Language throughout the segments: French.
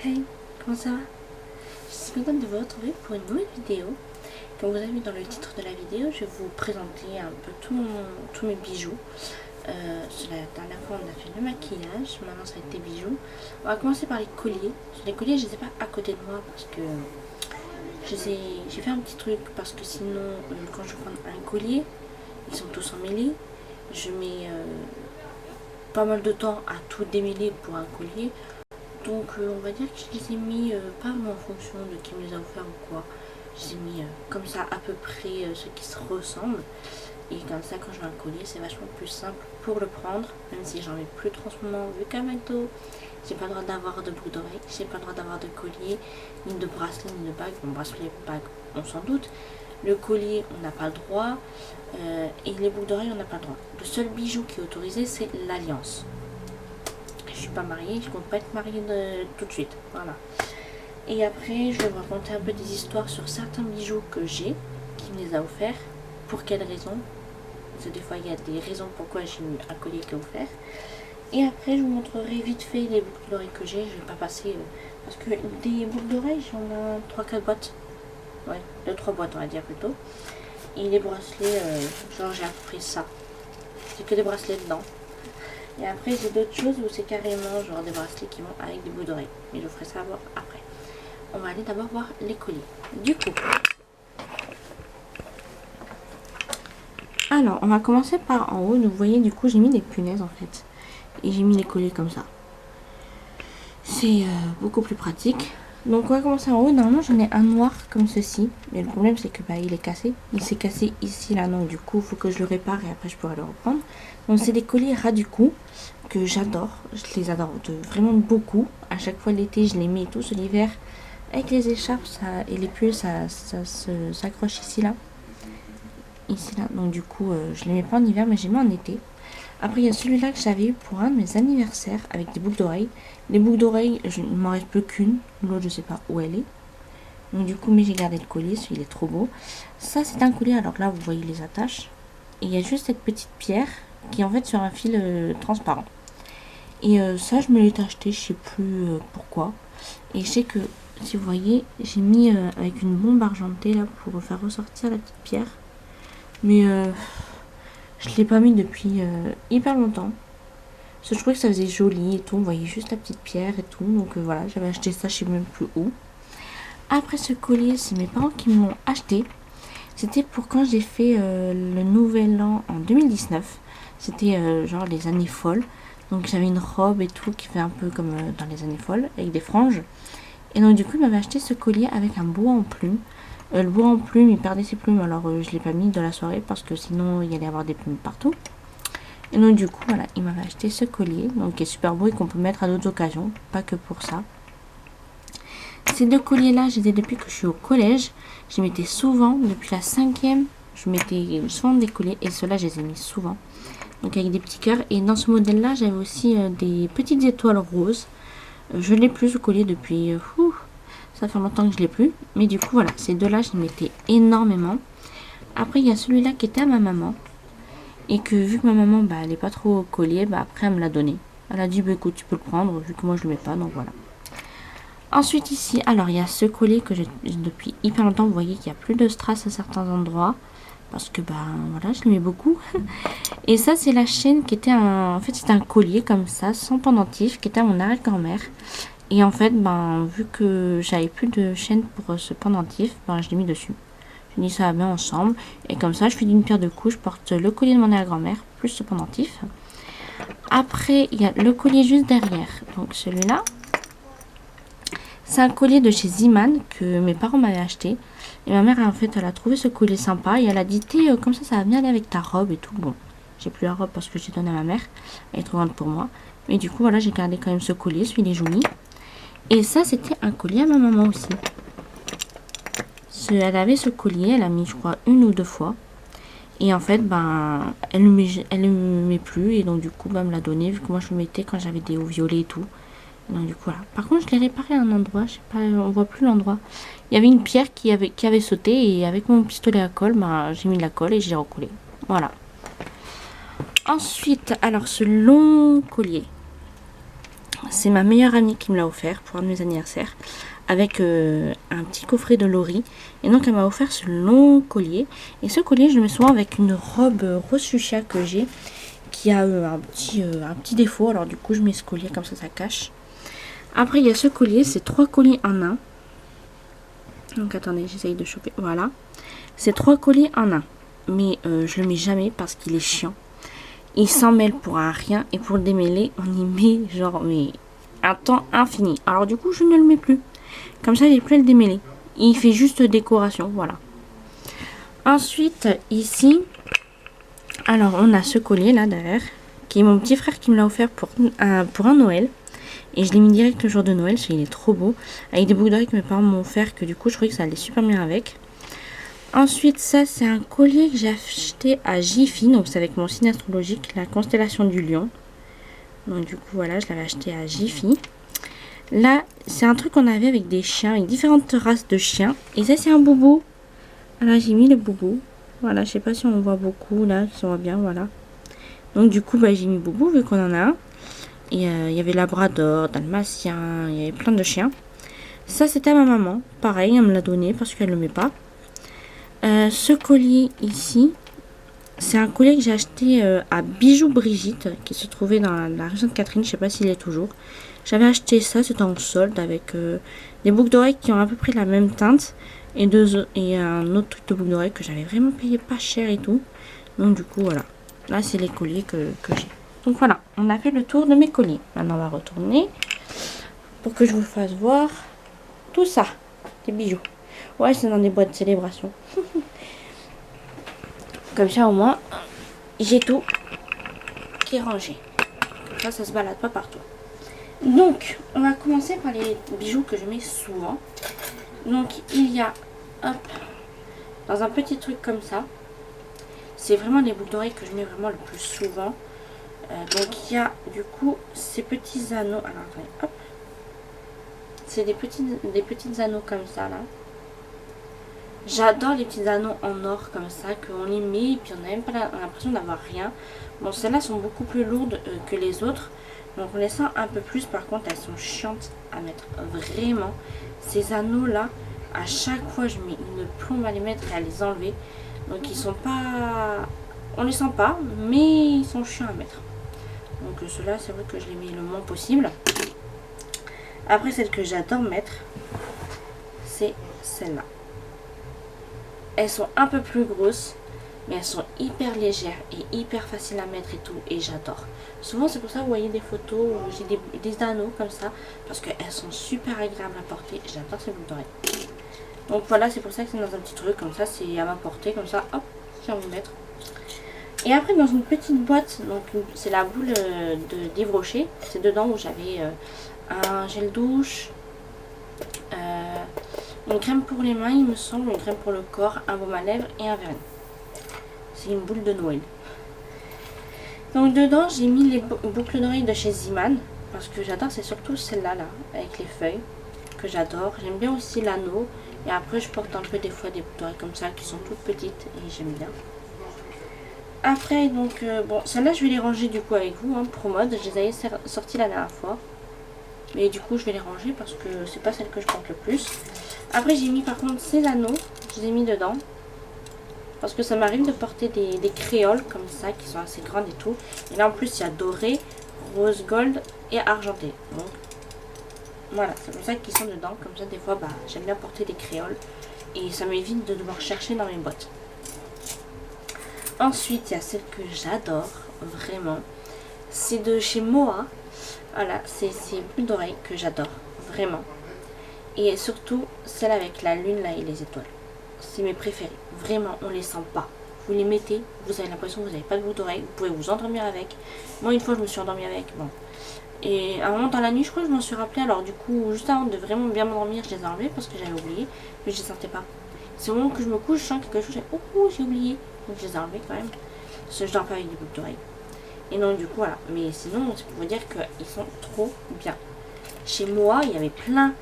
Hey, comment ça va? Je suis contente de vous retrouver pour une nouvelle vidéo. Comme vous avez vu dans le titre de la vidéo, je vais vous présenter un peu tous mes bijoux. La dernière fois on a fait le maquillage, maintenant ça va être des bijoux. On va commencer par les colliers. Les colliers je les ai pas à côté de moi parce que j'ai fait un petit truc parce que sinon quand je prends un collier, ils sont tous emmêlés. Je mets pas mal de temps à tout démêler pour un collier. Donc on va dire que je les ai mis pas en fonction de qui me les a offerts ou quoi. Je les ai mis comme ça à peu près ceux qui se ressemblent. Et comme ça quand je veux un collier c'est vachement plus simple pour le prendre. Même si j'en mets plus trop en ce moment vu qu'à McDo j'ai pas le droit d'avoir de boucles d'oreilles, j'ai pas le droit d'avoir de collier, ni de bracelet, ni de bague. Bon bracelet, bague on s'en doute. Le collier on n'a pas le droit. Et les boucles d'oreilles on n'a pas le droit. Le seul bijou qui est autorisé c'est l'alliance. Je suis pas mariée, je compte pas être mariée tout de suite, voilà. Et après je vais vous raconter un peu des histoires sur certains bijoux que j'ai, qui me les a offerts, pour quelles raisons, parce que des fois il y a des raisons pourquoi j'ai eu un collier qui est offert. Et après je vous montrerai vite fait les boucles d'oreilles que j'ai, je vais pas passer, parce que des boucles d'oreilles j'en ai 3-4 boîtes, ouais, 2-3 boîtes on va dire plutôt. Et les bracelets, genre j'ai à peu près ça, c'est que des bracelets dedans. Et après j'ai d'autres choses où c'est carrément genre des bracelets qui vont avec des boucles d'oreilles. Mais je ferai ça après. On va aller d'abord voir les colliers. Du coup, alors on va commencer par en haut. Vous voyez du coup j'ai mis des punaises en fait. Et j'ai mis les colliers comme ça. C'est beaucoup plus pratique. Donc on va commencer en haut. Normalement j'en ai un noir comme ceci. Mais le problème c'est que il est cassé. Il s'est cassé ici là. Donc du coup il faut que je le répare et après je pourrai le reprendre. Donc c'est des colliers ras du cou que j'adore. Je les adore vraiment beaucoup. À chaque fois l'été je les mets et tout. L'hiver avec les écharpes et les pulls ça s'accroche ici là. Ici là. Donc du coup je les mets pas en hiver mais je les mets en été. Après il y a celui-là que j'avais eu pour un de mes anniversaires avec des boucles d'oreilles. Les boucles d'oreilles, il ne m'en reste plus qu'une. L'autre je sais pas où elle est. Donc du coup mais j'ai gardé le collier, celui-là il est trop beau. Ça c'est un collier, alors là vous voyez les attaches. Et il y a juste cette petite pierre qui est en fait sur un fil transparent. Et ça je me l'ai acheté, je sais plus pourquoi. Et je sais que si vous voyez j'ai mis avec une bombe argentée là pour faire ressortir la petite pierre. Mais je l'ai pas mis depuis hyper longtemps. Parce que je trouvais que ça faisait joli et tout. On voyait juste la petite pierre et tout. Donc voilà, j'avais acheté ça, je sais même plus où. Après ce collier, c'est mes parents qui me l'ont acheté. C'était pour quand j'ai fait le nouvel an en 2019. C'était genre les années folles. Donc j'avais une robe et tout qui fait un peu comme dans les années folles, avec des franges. Et donc du coup, il m'avait acheté ce collier avec un boa en plume. Le boa en plume, il perdait ses plumes, alors je l'ai pas mis de la soirée parce que sinon il y allait avoir des plumes partout. Et donc du coup, voilà, il m'avait acheté ce collier, donc qui est super beau et qu'on peut mettre à d'autres occasions, pas que pour ça. Ces deux colliers-là, je les ai depuis que je suis au collège. Je les mettais souvent, depuis la 5e, je mettais souvent des colliers et ceux-là, je les ai mis souvent. Donc avec des petits cœurs. Et dans ce modèle-là, j'avais aussi des petites étoiles roses. Je l'ai plus ce collier depuis... ça fait longtemps que je l'ai plus. Mais du coup, voilà, ces deux-là, je les mettais énormément. Après, il y a celui-là qui était à ma maman. Et que vu que ma maman, elle n'est pas trop au collier, après, elle me l'a donné. Elle a dit, écoute, tu peux le prendre, vu que moi, je le mets pas, donc voilà. Ensuite, ici, alors, il y a ce collier que j'ai depuis hyper longtemps. Vous voyez qu'il n'y a plus de strass à certains endroits. Parce que, voilà, je l'aimais beaucoup. Et ça, c'est la chaîne qui était en fait, c'était un collier comme ça, sans pendentif, qui était à mon arrière-grand-mère. Et en fait, vu que j'avais plus de chaîne pour ce pendentif, je l'ai mis dessus. J'ai dit ça va bien ensemble. Et comme ça, je fais d'une pierre deux coups, je porte le collier de mon arrière-grand-mère, plus ce pendentif. Après, il y a le collier juste derrière. Donc celui-là, c'est un collier de chez Ziman que mes parents m'avaient acheté. Et ma mère, en fait, elle a trouvé ce collier sympa. Et elle a dit, comme ça va bien aller avec ta robe et tout. Bon, j'ai plus la robe parce que j'ai donné à ma mère. Elle est trop grande pour moi. Mais du coup, voilà, j'ai gardé quand même ce collier. Celui-là est joli. Et ça, c'était un collier à ma maman aussi. Elle avait ce collier. Elle a mis, je crois, 1 ou 2 fois. Et en fait, elle ne met plus. Et donc, du coup, me l'a donné. Vu que moi, je le mettais quand j'avais des hauts violets et tout. Donc du coup voilà. Par contre je l'ai réparé à un endroit, je sais pas, on voit plus l'endroit. Il y avait une pierre qui avait sauté et avec mon pistolet à colle, j'ai mis de la colle et j'ai recollé. Voilà. Ensuite, alors ce long collier. C'est ma meilleure amie qui me l'a offert pour un de mes anniversaires. Avec un petit coffret de Laurie. Et donc elle m'a offert ce long collier. Et ce collier, je le mets souvent avec une robe rose fuchsia que j'ai. Qui a un petit défaut. Alors du coup, je mets ce collier comme ça cache. Après, il y a ce collier. C'est 3 colliers en un. Donc attendez, j'essaye de choper. Voilà. C'est 3 colliers en un. Mais je le mets jamais parce qu'il est chiant. Il s'en mêle pour un rien. Et pour le démêler, on y met genre mais un temps infini. Alors du coup, je ne le mets plus. Comme ça, j'ai plus à le démêler. Il fait juste décoration, voilà. Ensuite, ici, alors on a ce collier là derrière, qui est mon petit frère qui me l'a offert pour un Noël. Et je l'ai mis direct le jour de Noël, parce qu'il est trop beau. Avec des boucles d'oreilles que mes parents m'ont offert, que du coup, je trouvais que ça allait super bien avec. Ensuite, ça, c'est un collier que j'ai acheté à Jiffy. Donc, c'est avec mon signe astrologique, la constellation du lion. Donc, du coup, voilà, je l'avais acheté à Jiffy. Là, c'est un truc qu'on avait avec des chiens, avec différentes races de chiens. Et ça, c'est un boubou. Voilà, j'ai mis le boubou. Voilà, je sais pas si on voit beaucoup là, si on voit bien, voilà. Donc du coup, bah, j'ai mis boubou vu qu'on en a un. Et il y avait labrador, dalmatien, il y avait plein de chiens. Ça, c'était à ma maman. Pareil, elle me l'a donné parce qu'elle ne le met pas. Ce collier ici, c'est un collier que j'ai acheté à Bijoux Brigitte, qui se trouvait dans la région de Catherine, je sais pas s'il est toujours. J'avais acheté ça, c'était en solde avec des boucles d'oreilles qui ont à peu près la même teinte et un autre truc de boucles d'oreilles que j'avais vraiment payé pas cher et tout. Donc du coup voilà, là c'est les colliers que j'ai. Donc voilà, on a fait le tour de mes colliers. Maintenant on va retourner pour que je vous fasse voir tout ça, des bijoux. Ouais, c'est dans des boîtes de célébration. Comme ça au moins j'ai tout qui est rangé. Comme ça se balade pas partout. Donc, on va commencer par les bijoux que je mets souvent. Donc, il y a, hop, dans un petit truc comme ça. C'est vraiment les boucles d'oreilles que je mets vraiment le plus souvent. Donc, il y a, du coup, ces petits anneaux. Alors, attendez, hop. C'est des petits anneaux comme ça, là. J'adore les petits anneaux en or comme ça, qu'on les met et puis on n'a même pas l'impression d'avoir rien. Bon, celles-là sont beaucoup plus lourdes que les autres. Donc on les sent un peu plus, par contre elles sont chiantes à mettre, vraiment. Ces anneaux là, à chaque fois je mets une plombe à les mettre et à les enlever. Donc ils sont pas, on les sent pas, mais ils sont chiants à mettre. Donc ceux-là c'est vrai que je les mets le moins possible. Après celle que j'adore mettre, c'est celle-là. Elles sont un peu plus grosses, mais elles sont hyper légères et hyper faciles à mettre et tout, et j'adore. Souvent c'est pour ça que vous voyez des photos où j'ai des anneaux comme ça, parce qu'elles sont super agréables à porter. J'adore ces boucles d'oreilles. Donc voilà, c'est pour ça que c'est dans un petit truc comme ça, c'est à ma portée comme ça, hop, j'ai envie de mettre. Et après dans une petite boîte, donc c'est la boule d'Yves Rocher, c'est dedans où j'avais un gel douche, une crème pour les mains il me semble, une crème pour le corps, un baume à lèvres et un vernis. C'est une boule de Noël. Donc dedans j'ai mis les boucles d'oreilles de chez Ziman, parce que j'adore, c'est surtout celle-là là, avec les feuilles, que j'adore. J'aime bien aussi l'anneau, et après je porte un peu des fois des boucles d'oreilles comme ça, qui sont toutes petites, et j'aime bien. Après donc, bon, celles-là je vais les ranger du coup avec vous, hein, pro mode, je les avais sorties la dernière fois. Mais du coup je vais les ranger parce que c'est pas celle que je porte le plus. Après j'ai mis par contre ces anneaux, je les ai mis dedans. Parce que ça m'arrive de porter des créoles comme ça qui sont assez grandes et tout. Et là en plus il y a doré, rose gold et argenté. Donc voilà, c'est pour ça qu'ils sont dedans. Comme ça des fois bah, j'aime bien porter des créoles. Et ça m'évite de devoir chercher dans mes boîtes. Ensuite il y a celle que j'adore vraiment. C'est de chez Moa. Voilà, c'est ces boucles d'oreilles que j'adore, vraiment. Et surtout, celle avec la lune là et les étoiles. C'est mes préférés. Vraiment, on les sent pas. Vous les mettez, vous avez l'impression que vous n'avez pas de boucles d'oreilles. Vous pouvez vous endormir avec. Moi, une fois, je me suis endormie avec. Bon. Et à un moment dans la nuit, je crois que je m'en suis rappelé. Alors du coup, juste avant de vraiment bien m'endormir, je les ai enlevées parce que j'avais oublié. Mais je les sentais pas. C'est au moment que je me couche, je sens quelque chose. Oh, j'ai oublié. Donc je les ai enlevées quand même. Parce que je dors pas avec des boucles d'oreilles. Et donc du coup voilà, mais sinon c'est pour vous dire qu'ils sont trop bien. Chez moi il y avait plein,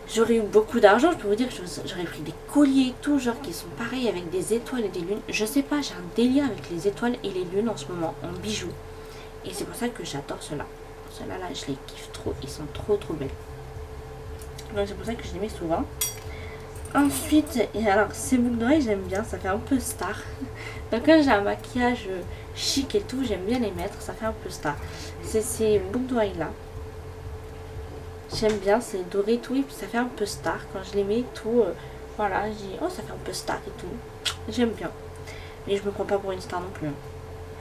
j'aurais eu beaucoup d'argent, je peux vous dire que j'aurais pris des colliers et tout, genre qui sont pareils avec des étoiles et des lunes. Je sais pas, j'ai un délire avec les étoiles et les lunes en ce moment, en bijoux. Et c'est pour ça que j'adore cela. Ceux-là, là, je les kiffe trop. Ils sont trop belles. Donc c'est pour ça que je les mets souvent. Ensuite, et alors ces boucles d'oreilles, j'aime bien. Ça fait un peu star. Donc quand j'ai un maquillage chic et tout, j'aime bien les mettre. Ça fait un peu star. C'est ces boucles d'oreilles là. J'aime bien, c'est doré et tout. Et puis ça fait un peu star. Quand je les mets et tout, voilà, je dis, oh, ça fait un peu star et tout. J'aime bien. Mais je me prends pas pour une star non plus.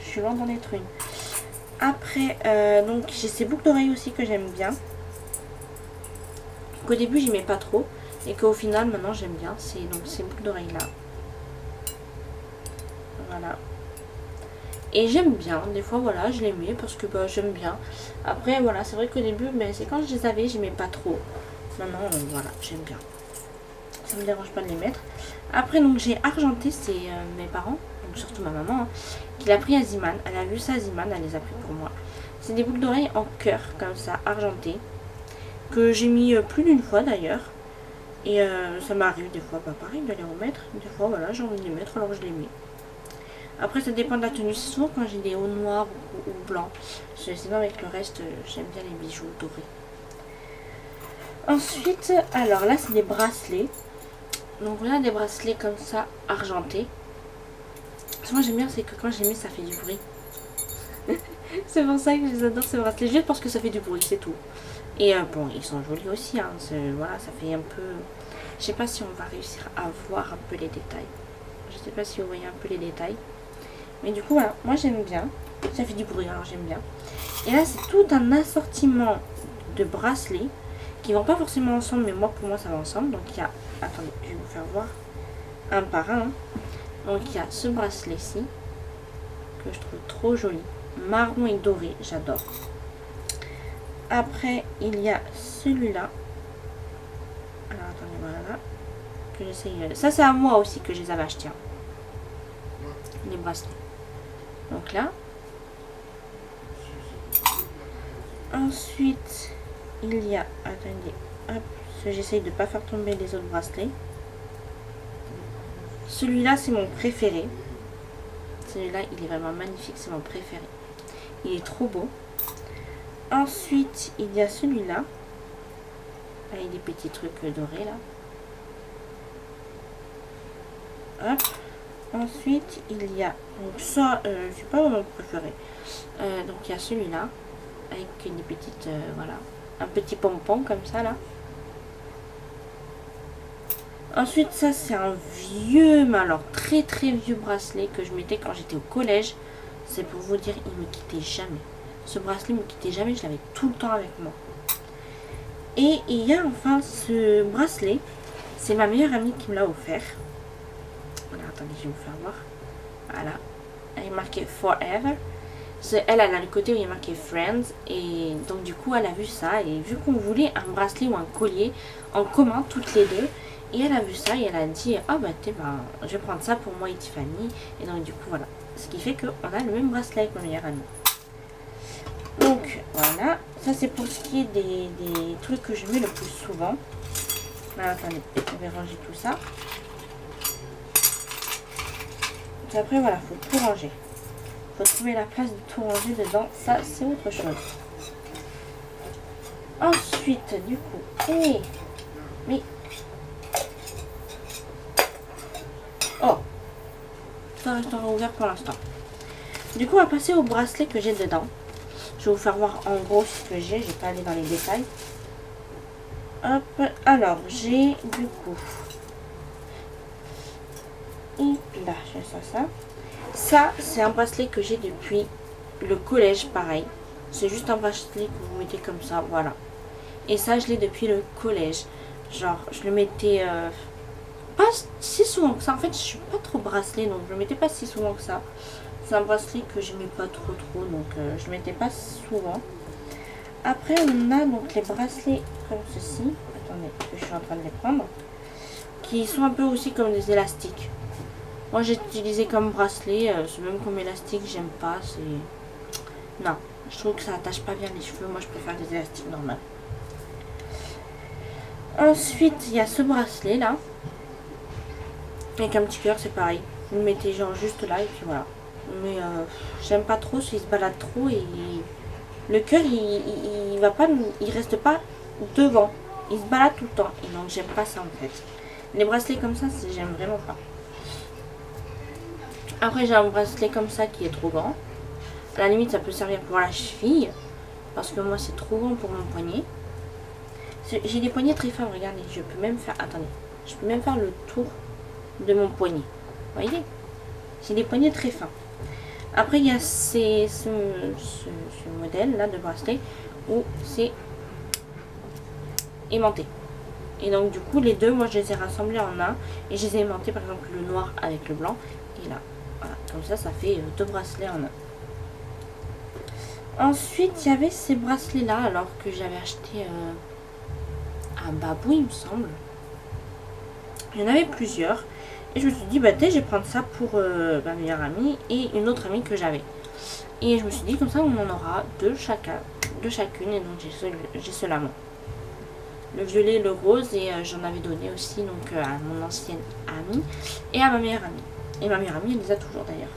Je suis loin d'en être une. Après, donc j'ai ces boucles d'oreilles aussi que j'aime bien. Qu'au début, j'y mets pas trop. Et qu'au final, maintenant, j'aime bien. C'est donc ces boucles d'oreilles là. Voilà. Et j'aime bien. Des fois, voilà, je les mets parce que bah, j'aime bien. Après, voilà, c'est vrai qu'au début, mais c'est quand je les avais, j'y mets pas trop. Maintenant, voilà, j'aime bien. Ça me dérange pas de les mettre. Après, donc j'ai argenté, c'est mes parents, donc surtout ma maman, hein, qui l'a pris à Ziman. Elle a vu ça à Ziman, elle les a pris pour moi. C'est des boucles d'oreilles en cœur, comme ça, argentées, que j'ai mis plus d'une fois d'ailleurs. Et ça m'arrive des fois, pas pareil, de les remettre. Des fois, voilà, j'ai envie de les mettre, alors je les mets. Après, ça dépend de la tenue. C'est souvent quand j'ai des hauts noirs ou blancs. Sinon, avec le reste, j'aime bien les bijoux dorés. Ensuite, alors là, c'est des bracelets. Donc voilà, des bracelets comme ça, argentés. Ce que moi j'aime bien, c'est que quand je les mets, ça fait du bruit. C'est pour ça que je les adore, ces bracelets. Juste parce que ça fait du bruit, c'est tout. Et bon, ils sont jolis aussi. Hein. Voilà, ça fait un peu... Je sais pas si on va réussir à voir un peu les détails. Je sais pas si vous voyez un peu les détails. Mais du coup, voilà, moi j'aime bien. Ça fait du bruit, alors j'aime bien. Et là, c'est tout un assortiment de bracelets qui vont pas forcément ensemble, mais moi, pour moi, ça va ensemble. Donc il y a... Attendez, je vais vous faire voir un par un. Donc il y a ce bracelet-ci, que je trouve trop joli. Marron et doré, j'adore. Après, il y a celui-là. Alors attendez, voilà. Que j'essaye. Ça, c'est à moi aussi que je les avais achetés. Hein. Les bracelets. Donc là. Ensuite, il y a... Attendez, hop. J'essaye de ne pas faire tomber les autres bracelets. Celui-là, c'est mon préféré. Celui-là, il est vraiment magnifique. C'est mon préféré. Il est trop beau. Ensuite, il y a celui-là. Avec des petits trucs dorés, là. Hop. Ensuite, il y a... Donc ça, c'est pas mon préféré. Donc, il y a celui-là. Avec des petites... voilà. Un petit pompon, comme ça, là. Ensuite, ça, c'est un vieux, mais alors très vieux bracelet que je mettais quand j'étais au collège. C'est pour vous dire, il me quittait jamais. Ce bracelet me quittait jamais, je l'avais tout le temps avec moi. Et il y a enfin ce bracelet. C'est ma meilleure amie qui me l'a offert. Voilà, attendez, je vais vous faire voir. Voilà. Elle est marquée Forever. Elle a le côté où il y a marqué Friends. Et donc, du coup, elle a vu ça. Et vu qu'on voulait un bracelet ou un collier en commun, toutes les deux. Et elle a vu ça et elle a dit, ah bah je vais prendre ça pour moi et Tiffany. Et donc du coup voilà. Ce qui fait qu'on a le même bracelet avec ma meilleure amie. Donc voilà. Ça c'est pour ce qui est des trucs que je mets le plus souvent. Alors, attendez, je vais ranger tout ça. Et après voilà, faut tout ranger. Faut trouver la place de tout ranger dedans. Ça c'est autre chose. Ensuite du coup. Mais... Oh, ça restera ouvert pour l'instant. Du coup, on va passer au bracelet que j'ai dedans. Je vais vous faire voir en gros ce que j'ai. Je vais pas aller dans les détails. Hop. Alors, j'ai du coup... Et là, j'ai ça. Ça, c'est un bracelet que j'ai depuis le collège, pareil. C'est juste un bracelet que vous mettez comme ça, voilà. Et ça, je l'ai depuis le collège. Genre, je le mettais... pas si souvent que ça. En fait, je suis pas trop bracelet, donc je le mettais pas si souvent que ça. C'est un bracelet que j'aimais pas trop, donc je le mettais pas souvent. Après, on a donc les bracelets comme ceci. Attendez, je suis en train de les prendre. Qui sont un peu aussi comme des élastiques. Moi, j'ai utilisé comme bracelet. C'est même comme élastique, j'aime pas. C'est... Non, je trouve que ça attache pas bien les cheveux. Moi, je préfère des élastiques normales. Ensuite, il y a ce bracelet là. Avec un petit cœur, c'est pareil. Vous le mettez genre juste là et puis voilà. Mais j'aime pas trop s'il se balade trop et Le cœur, il va pas, il reste pas devant. Il se balade tout le temps. Et donc, j'aime pas ça en fait. Les bracelets comme ça, j'aime vraiment pas. Après, j'ai un bracelet comme ça qui est trop grand. À la limite, ça peut servir pour la cheville. Parce que moi, c'est trop grand pour mon poignet. J'ai des poignets très fins, regardez. Je peux même faire... Attendez. Je peux même faire le tour de mon poignet. Vous voyez? J'ai des poignets très fins. Après, il y a ce modèle-là de bracelet où c'est aimanté. Et donc, du coup, les deux, moi, je les ai rassemblés en un. Et je les ai aimantés, par exemple, le noir avec le blanc. Et là, voilà. Comme ça, ça fait deux bracelets en un. Ensuite, il y avait ces bracelets-là, alors que j'avais acheté à Babou, il me semble. Il y en avait plusieurs. Et je me suis dit, bah, je vais prendre ça pour ma meilleure amie et une autre amie que j'avais. Et je me suis dit, comme ça, on en aura deux chacune. Et donc, j'ai ceux-là, moi. Le violet et le rose. Et j'en avais donné aussi donc, à mon ancienne amie et à ma meilleure amie. Et ma meilleure amie, elle les a toujours d'ailleurs.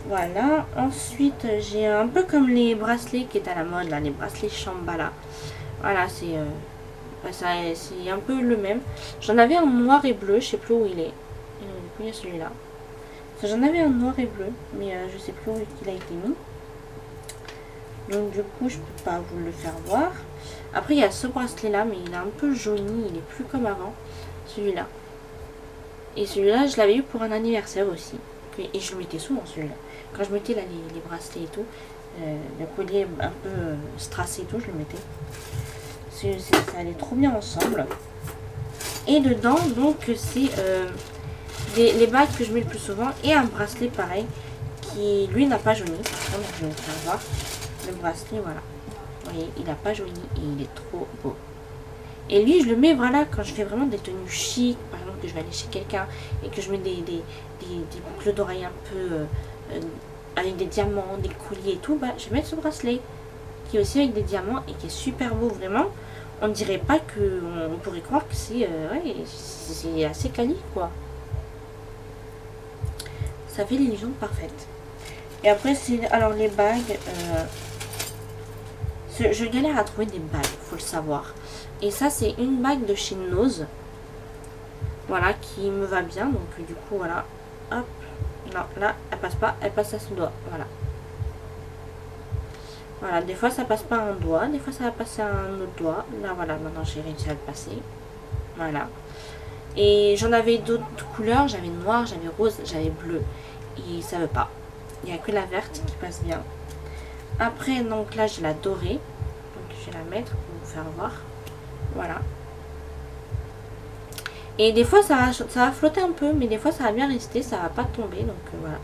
Voilà. Ensuite, j'ai un peu comme les bracelets qui étaient à la mode, là, les bracelets Shambhala. Voilà, c'est un peu le même. J'en avais un noir et bleu, je sais plus où il est. Et donc, du coup, il y a celui-là. J'en avais un noir et bleu, mais je sais plus où il a été mis. Donc, du coup, je peux pas vous le faire voir. Après, il y a ce bracelet-là, mais il est un peu jauni, il est plus comme avant. Celui-là. Et celui-là, je l'avais eu pour un anniversaire aussi. Et je le mettais souvent, celui-là. Quand je mettais là, les bracelets et tout, le collier un peu strassé et tout, je le mettais. Ça allait trop bien ensemble. Et dedans, donc, c'est les bagues que je mets le plus souvent. Et un bracelet pareil, qui lui n'a pas jauni. Donc, je vais vous faire voir. Le bracelet, voilà. Vous voyez, il n'a pas jauni et il est trop beau. Et lui, je le mets, voilà, quand je fais vraiment des tenues chic. Par exemple, que je vais aller chez quelqu'un et que je mets des boucles d'oreilles un peu avec des diamants, des colliers et tout. Bah, je vais mettre ce bracelet qui est aussi avec des diamants et qui est super beau, vraiment. On dirait pas que... On pourrait croire que c'est assez quali, quoi. Ça fait l'illusion parfaite. Et après, c'est... Alors, les bagues... je galère à trouver des bagues, faut le savoir. Et ça, c'est une bague de chez Nose. Voilà, qui me va bien. Donc, du coup, voilà. Hop. Non, là, elle passe pas. Elle passe à ce doigt. Voilà. Voilà, des fois ça passe pas à un doigt, des fois ça va passer à un autre doigt. Là voilà, maintenant j'ai réussi à le passer. Voilà. Et j'en avais d'autres couleurs, j'avais noir, j'avais rose, j'avais bleu. Et ça veut pas. Il n'y a que la verte qui passe bien. Après, donc là j'ai la dorée. Donc je vais la mettre pour vous faire voir. Voilà. Et des fois ça va flotter un peu, mais des fois ça va bien rester, ça va pas tomber. Donc voilà.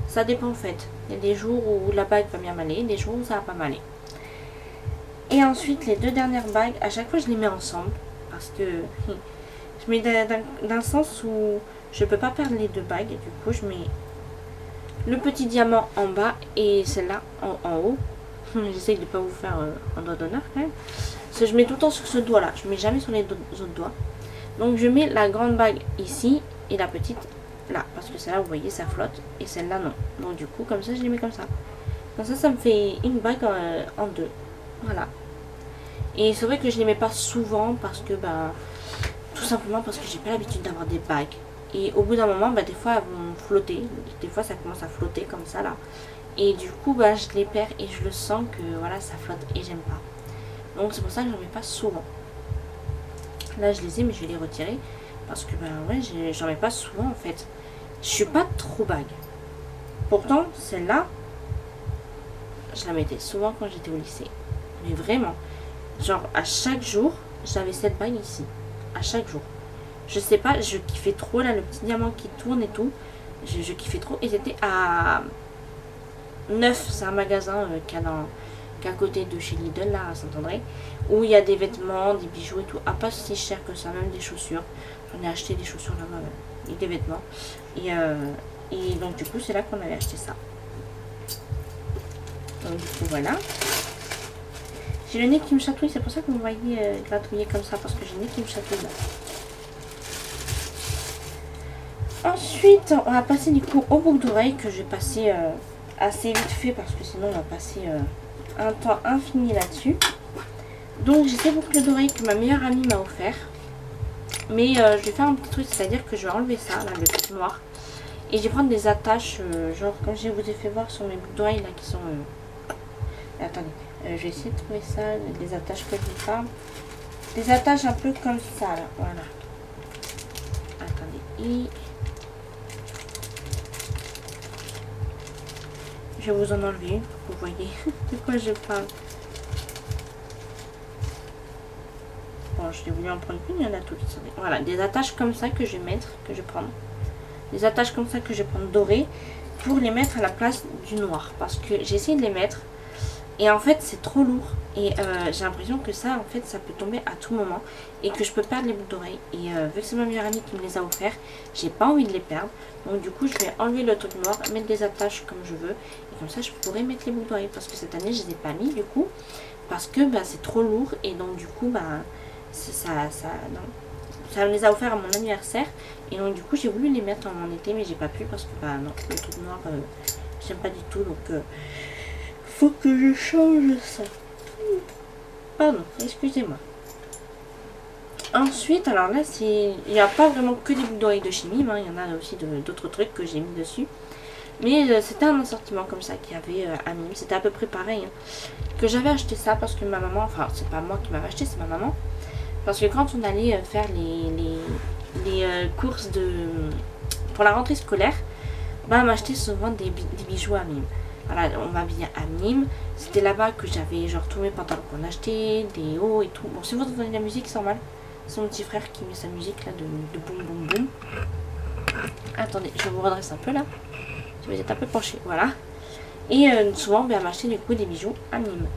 Ça dépend en fait. Il y a des jours où la bague va bien m'aller, des jours où ça va pas m'aller. Et ensuite, les deux dernières bagues, à chaque fois je les mets ensemble. Parce que je mets d'un sens où je peux pas perdre les deux bagues. Et du coup, je mets le petit diamant en bas et celle-là en haut. J'essaye de ne pas vous faire un doigt d'honneur quand même. Parce que je mets tout le temps sur ce doigt-là. Je mets jamais sur les autres doigts. Donc je mets la grande bague ici et la petite là, parce que celle-là, vous voyez, ça flotte, et celle-là, non. Donc, du coup, comme ça, je les mets comme ça. Comme ça me fait une bague en deux. Voilà. Et c'est vrai que je les mets pas souvent, parce que, bah, tout simplement parce que j'ai pas l'habitude d'avoir des bagues. Et au bout d'un moment, bah, des fois, elles vont flotter. Des fois, ça commence à flotter comme ça, là. Et du coup, bah, je les perds, et je le sens que, voilà, ça flotte, et j'aime pas. Donc, c'est pour ça que j'en mets pas souvent. Là, je les ai, mais je vais les retirer. Parce que, bah, ouais, j'en mets pas souvent, en fait. Je suis pas trop bague. Pourtant, celle-là, je la mettais souvent quand j'étais au lycée. Mais vraiment, genre à chaque jour, j'avais cette bague ici. À chaque jour. Je sais pas, je kiffais trop là, le petit diamant qui tourne et tout. Je kiffais trop. Et c'était à Neuf, c'est un magasin qui est à côté de chez Lidl, là, à Saint-André. Où il y a des vêtements, des bijoux et tout. À pas si cher que ça, même des chaussures. J'en ai acheté des chaussures là-bas même. Et des vêtements. Et donc du coup c'est là qu'on avait acheté ça. Donc du coup voilà. J'ai le nez qui me chatouille, c'est pour ça que vous me voyez gratouiller comme ça, parce que j'ai le nez qui me chatouille là. Ensuite on va passer du coup aux boucles d'oreilles que je vais passer assez vite fait parce que sinon on va passer un temps infini là-dessus. Donc j'ai ces boucles d'oreilles que ma meilleure amie m'a offert. Mais je vais faire un petit truc, c'est-à-dire que je vais enlever ça, là, le truc noir. Et je vais prendre des attaches, genre comme je vous ai fait voir sur mes boucles d'oreilles là qui sont... Attendez, je vais essayer de trouver ça, des attaches que je parle. Des attaches un peu comme ça là, voilà. Attendez, et... je vais vous en enlever une pour que vous voyez de quoi je parle. Bon, je l'ai voulu en prendre une, il y en a toutes. Voilà, des attaches comme ça que je vais mettre, que je vais prendre. Des attaches comme ça que je vais prendre dorées pour les mettre à la place du noir. Parce que j'ai essayé de les mettre et en fait c'est trop lourd. Et j'ai l'impression que ça, en fait, ça peut tomber à tout moment et que je peux perdre les boucles d'oreilles. Et vu que c'est ma meilleure amie qui me les a offerts, j'ai pas envie de les perdre. Donc du coup, je vais enlever le truc noir, mettre des attaches comme je veux. Et comme ça, je pourrais mettre les boucles d'oreilles. Parce que cette année, je les ai pas mis du coup. Parce que bah, c'est trop lourd et donc du coup, bah, non. Ça me les a offerts à mon anniversaire. Et donc du coup, j'ai voulu les mettre en été, mais j'ai pas pu parce que bah non, le truc noir, j'aime pas du tout. Donc faut que je change ça. Pardon, excusez-moi. Ensuite, alors là, il n'y a pas vraiment que des boucles d'oreilles de chez Mime, hein, il y en a aussi d'autres trucs que j'ai mis dessus. Mais c'était un assortiment comme ça qu'il y avait à Mime, c'était à peu près pareil. Hein, que j'avais acheté ça parce que ma maman, enfin c'est pas moi qui m'avais acheté, c'est ma maman. Parce que quand on allait faire les courses pour la rentrée scolaire, bah, elle m'achetait souvent des bijoux à Mime. Voilà, on m'habillait à Nîmes. C'était là-bas que j'avais genre tous mes pantalons qu'on achetait, des hauts et tout. Bon, si vous entendez de la musique, c'est normal. C'est mon petit frère qui met sa musique là de boum boum boum. Attendez, je vous redresse un peu là. Si vous êtes un peu penché, voilà. Et souvent, ben, elle m'achetait du coup des bijoux à Nîmes.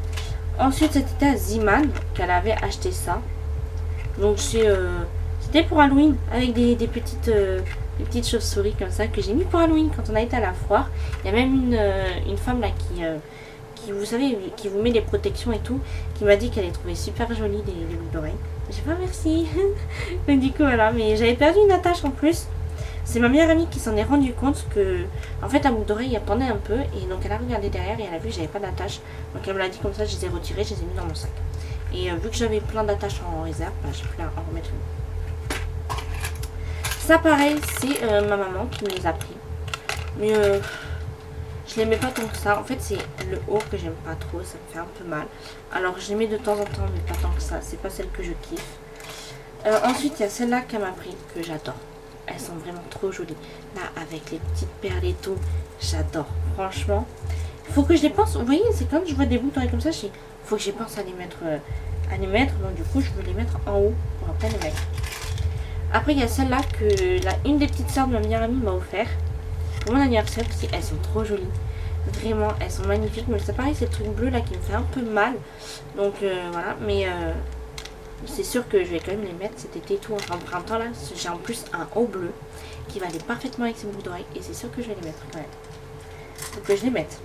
Ensuite, c'était à Ziman qu'elle avait acheté ça. Donc c'était pour Halloween avec des petites chauves-souris comme ça que j'ai mis pour Halloween quand on a été à la foire. Il y a même une femme là qui vous savez, qui vous met des protections et tout, qui m'a dit qu'elle les trouvait super jolies les boucles d'oreilles. J'ai pas merci. Donc du coup voilà, mais j'avais perdu une attache en plus. C'est ma meilleure amie qui s'en est rendu compte que en fait la boucle d'oreille elle pendait un peu et donc elle a regardé derrière et elle a vu que j'avais pas d'attache. Donc elle me l'a dit comme ça, je les ai retirées, je les ai mis dans mon sac. Et vu que j'avais plein d'attaches en réserve, bah, j'ai pu en remettre une. Ça pareil, c'est ma maman qui me les a pris. Mais je les mets pas tant que ça. En fait c'est le haut que j'aime pas trop, ça me fait un peu mal. Alors je les mets de temps en temps mais pas tant que ça, c'est pas celle que je kiffe. Ensuite il y a celle-là qu'elle m'a pris, que j'adore. Elles sont vraiment trop jolies. Là avec les petites perles et tout, j'adore. Franchement, faut que je les pense. Vous voyez, c'est quand je vois des boucles d'oreilles comme ça, faut que je pense à les mettre. Donc du coup je veux les mettre en haut pour après les mettre. Après il y a celle-là que une des petites sœurs de ma meilleure amie m'a offert pour mon anniversaire aussi. Elles sont trop jolies. Vraiment, elles sont magnifiques. Mais c'est pareil, c'est le truc bleu là qui me fait un peu mal. Donc voilà, mais c'est sûr que je vais quand même les mettre cet été et tout, enfin au printemps là. J'ai en plus un haut bleu qui va aller parfaitement avec ces boucles d'oreilles. Et c'est sûr que je vais les mettre quand même. Donc que je les mette.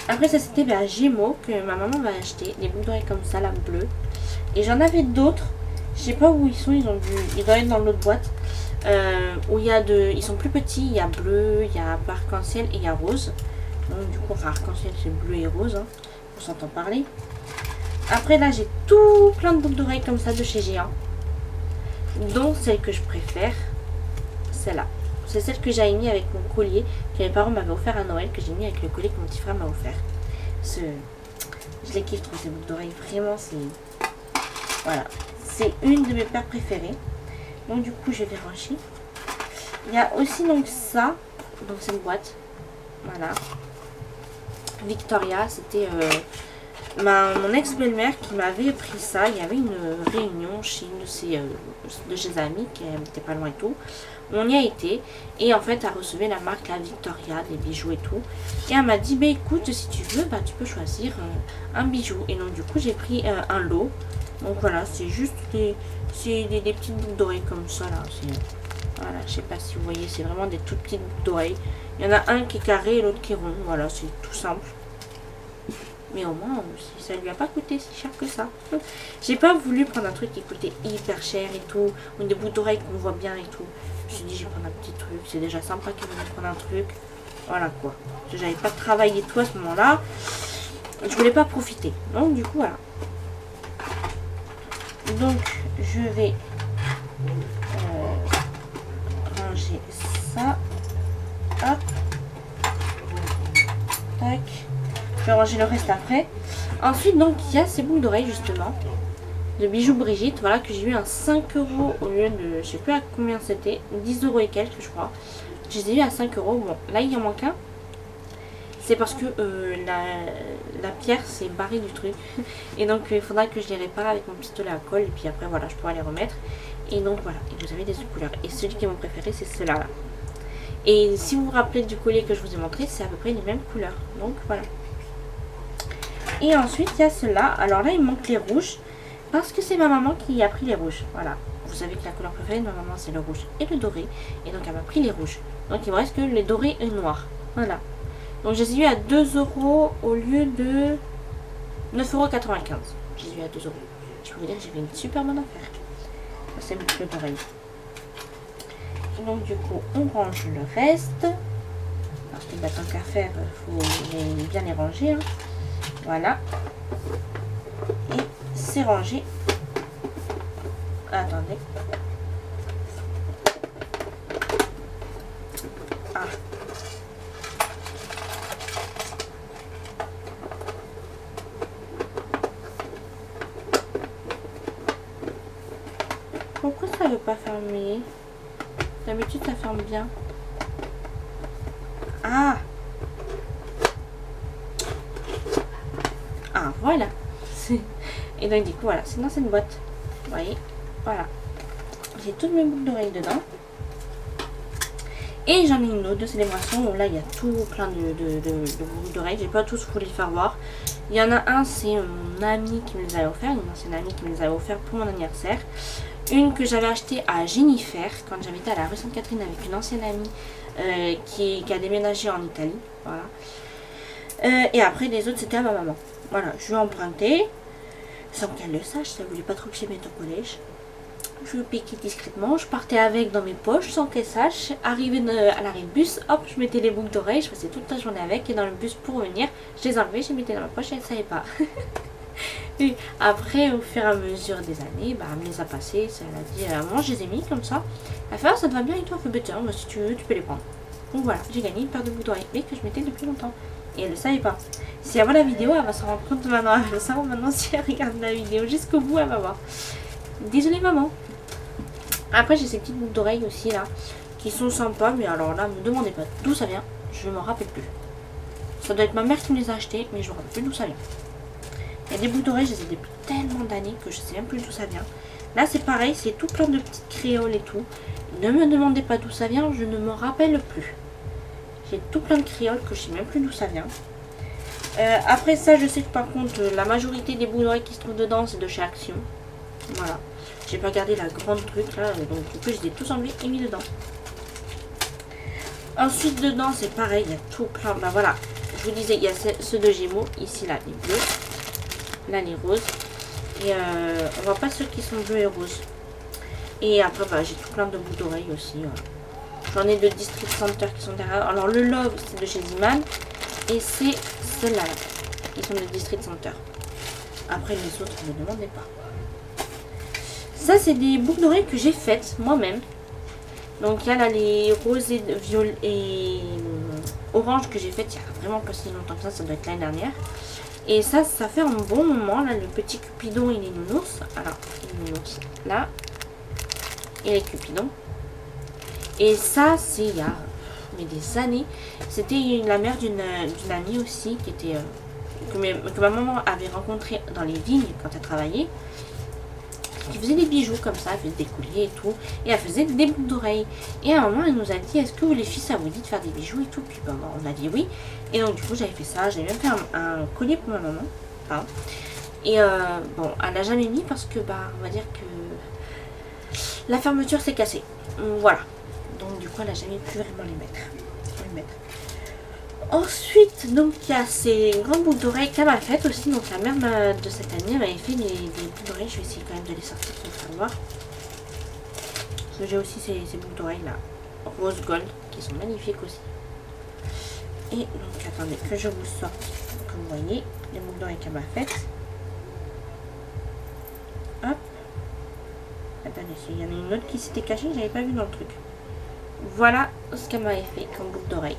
Après ça c'était à Gémeaux que ma maman m'a acheté. Des boucles d'oreilles comme ça, là, bleues. Et j'en avais d'autres. Je sais pas où ils sont, ils doivent être dans l'autre boîte. Où il y a ils sont plus petits, il y a bleu, il y a arc-en-ciel et il y a rose. Donc du coup, enfin arc-en-ciel c'est bleu et rose, hein, on s'entend parler. Après là j'ai tout plein de boucles d'oreilles comme ça de chez Géant. Donc celle que je préfère, celle-là. C'est celle que j'avais mis avec mon collier que mes parents m'avaient offert à Noël, que j'ai mis avec le collier que mon petit frère m'a offert. Je les kiffe trop ces boucles d'oreilles, vraiment c'est... Voilà, c'est une de mes paires préférées. Donc du coup je vais ranger. Il y a aussi donc ça, donc c'est une boîte. Voilà. Victoria, c'était mon ex-belle-mère qui m'avait pris ça. Il y avait une réunion chez une de ses amis qui n'était pas loin et tout. On y a été et en fait elle recevait la marque la Victoria, des bijoux et tout. Et elle m'a dit bah écoute si tu veux bah tu peux choisir un bijou. Et donc du coup j'ai pris un lot. Donc voilà, c'est juste des petites boucles d'oreilles comme ça là. Voilà, je sais pas si vous voyez, c'est vraiment des toutes petites boucles d'oreilles. Il y en a un qui est carré et l'autre qui est rond. Voilà, c'est tout simple. Mais au moins, ça lui a pas coûté si cher que ça. J'ai pas voulu prendre un truc qui coûtait hyper cher et tout. Ou des boucles d'oreilles qu'on voit bien et tout. Je me suis dit, je vais prendre un petit truc. C'est déjà sympa qu'ils veuillent prendre un truc. Voilà quoi. Parce que j'avais pas de travail et tout à ce moment-là. Je voulais pas profiter. Donc du coup voilà. Donc je vais ranger ça. Hop. Tac. Je vais ranger le reste après. Ensuite donc il y a ces boucles d'oreilles justement. De bijoux Brigitte. Voilà que j'ai eu un 5 € au lieu de... Je sais plus à combien c'était. 10 € et quelques je crois. Je les ai eu à 5 €. Bon là il y en manque un. C'est parce que la pierre s'est barrée du truc. Et donc il faudra que je les répare avec mon pistolet à colle. Et puis après voilà je pourrai les remettre. Et donc voilà. Et vous avez des autres couleurs. Et celui qui est mon préféré c'est ceux-là. Là. Et si vous vous rappelez du collier que je vous ai montré, c'est à peu près les mêmes couleurs. Donc voilà. Et ensuite il y a ceux-là. Alors là il me manque les rouges. Parce que c'est ma maman qui a pris les rouges. Voilà. Vous savez que la couleur préférée de ma maman c'est le rouge et le doré. Et donc elle m'a pris les rouges. Donc il me reste que les dorés et noirs. Voilà. Donc je les ai eu à 2 € au lieu de 9,95 €. Je les ai eu à 2 €. Je peux vous dire que j'ai fait une super bonne affaire. Ça c'est le d'oreille. Donc du coup on range le reste. Parce que bah, tant qu'à faire, il faut bien les ranger. Hein. Voilà. Et c'est rangé. Attendez. Ah. Pourquoi ça veut pas fermer? D'habitude ça ferme bien. Ah. Ah voilà. Et donc du coup voilà, c'est dans cette boîte. Vous voyez, voilà. J'ai toutes mes boucles d'oreilles dedans. Et j'en ai une autre de célébration où là il y a tout plein de boucles d'oreilles. J'ai pas tous voulu les faire voir. Il y en a un, c'est mon ami qui me les a offert, une ancienne amie qui me les a offert pour mon anniversaire. Une que j'avais achetée à Jennifer quand j'avais été à la rue Sainte-Catherine avec une ancienne amie qui a déménagé en Italie. Voilà. Et après les autres c'était à ma maman. Voilà, je lui ai emprunté. Sans qu'elle le sache, ça voulait pas trop que je mette au collège. Je le piquais discrètement, je partais avec dans mes poches sans qu'elle sache. Arrivé à l'arrêt de bus, hop, je mettais les boucles d'oreilles, je passais toute la journée avec. Et dans le bus pour revenir, je les enlevais, je les mettais dans ma poche et elle ne savait pas. Et après, au fur et à mesure des années, bah, elle me les a passées. Elle a dit, moi je les ai mis comme ça. Elle a fait, ah, ça te va bien et toi? Elle fait, tiens, bah, si tu veux, tu peux les prendre. Donc voilà, j'ai gagné une paire de boucles d'oreilles, mais que je mettais depuis longtemps. Et elle ne savait pas. Si elle voit la vidéo, elle va s'en rendre compte maintenant. Elle va savoir maintenant si elle regarde la vidéo jusqu'au bout, elle va voir. Désolée maman. Après j'ai ces petites boucles d'oreilles aussi là, qui sont sympas, mais alors là, me demandez pas d'où ça vient, je ne m'en rappelle plus. Ça doit être ma mère qui me les a achetées, mais je ne me rappelle plus d'où ça vient. Il y a des boucles d'oreilles, je les ai depuis tellement d'années que je ne sais même plus d'où ça vient. Là c'est pareil, c'est tout plein de petites créoles et tout. Ne me demandez pas d'où ça vient, je ne me rappelle plus. J'ai tout plein de créoles que je ne sais même plus d'où ça vient. Après ça, je sais que par contre, la majorité des boucles d'oreilles qui se trouvent dedans, c'est de chez Action. Voilà. J'ai pas gardé la grande truc là, donc du coup, je les ai tous enlevés et mis dedans. Ensuite, dedans, c'est pareil, il y a tout plein. Bah voilà, je vous disais, il y a ceux de Gémeaux, ici là, les bleus. Là, les roses. Et on voit pas ceux qui sont bleus et roses. Et après, bah, j'ai tout plein de boucles d'oreilles aussi. J'en ai de District Center qui sont derrière. Alors, le Love, c'est de chez Ziman. Et c'est ceux-là, qui sont de District Center. Après, les autres, ne me demandez pas. Ça, c'est des boucles d'oreilles que j'ai faites moi-même. Donc, il y a là les roses et violet et orange que j'ai faites il y a vraiment pas si longtemps que ça doit être l'année dernière. Et ça fait un bon moment, là, le petit Cupidon et les nounours. Alors, les nounours, là. Et les Cupidons. Et ça, c'est il y a des années. C'était la mère d'une amie aussi qui était que ma maman avait rencontré dans les vignes quand elle travaillait, qui faisait des bijoux comme ça, elle faisait des colliers et tout, et elle faisait des boucles d'oreilles. Et à un moment elle nous a dit, est-ce que les filles ça vous dit de faire des bijoux et tout? Puis ben, on a dit oui. Et donc du coup j'avais fait ça, j'avais même fait un collier pour ma maman. Enfin, et bon, elle n'a jamais mis parce que bah on va dire que la fermeture s'est cassée. Voilà. Donc du coup elle n'a jamais pu vraiment les mettre. Ensuite, donc il y a ces grandes boucles d'oreilles qu'elle m'a faites aussi. Donc la mère de cette année m'avait fait des boucles d'oreilles. Je vais essayer quand même de les sortir pour vous faire voir. Parce que j'ai aussi ces boucles d'oreilles là, rose gold, qui sont magnifiques aussi. Et donc, attendez, que je vous sorte, comme vous voyez, les boucles d'oreilles qu'elle m'a faites. Hop. Attendez, il y en a une autre qui s'était cachée, que j'avais pas vu dans le truc. Voilà ce qu'elle m'avait fait comme boucle d'oreille.